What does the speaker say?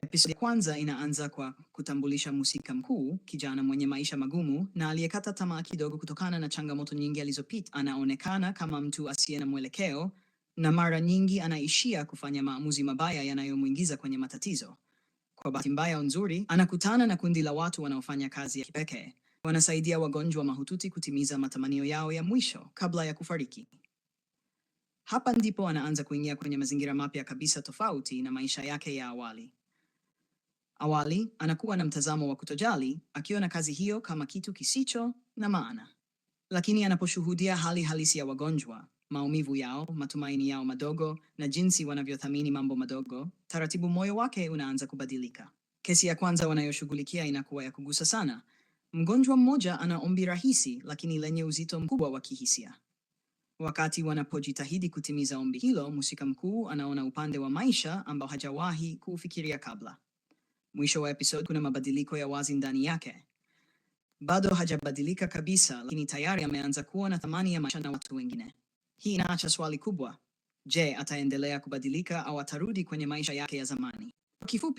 Episodi ya kwanza inaanza kwa kutambulisha mhusika mkuu, kijana mwenye maisha magumu na aliyekata tamaa kidogo kutokana na changamoto nyingi alizopita. Anaonekana kama mtu asiye na mwelekeo na mara nyingi anaishia kufanya maamuzi mabaya yanayomwingiza kwenye matatizo. Kwa bahati mbaya au nzuri, anakutana na kundi la watu wanaofanya kazi ya kipekee. Wanasaidia wagonjwa mahututi kutimiza matamanio yao ya mwisho kabla ya kufariki. Hapa ndipo anaanza kuingia kwenye mazingira mapya kabisa, tofauti na maisha yake ya awali. Awali, anakuwa na mtazamo wa kutojali, akiona kazi hiyo kama kitu kisicho na maana. Lakini anaposhuhudia hali halisi ya wagonjwa, maumivu yao, matumaini yao madogo, na jinsi wanavyothamini mambo madogo, taratibu moyo wake unaanza kubadilika. Kesi ya kwanza wanayoshughulikia inakuwa ya kugusa sana. Mgonjwa mmoja ana ombi rahisi lakini lenye uzito mkubwa wa kihisia. Wakati wanapojitahidi kutimiza ombi hilo, mhusika mkuu anaona upande wa maisha ambao hajawahi kufikiria kabla. Mwisho wa episode kuna mabadiliko ya wazi ndani yake. Bado hajabadilika kabisa, lakini tayari ameanza kuona thamani ya maisha na watu wengine. Hii inaacha swali kubwa. Je, ataendelea kubadilika au atarudi kwenye maisha yake ya zamani? Kwa kifupi,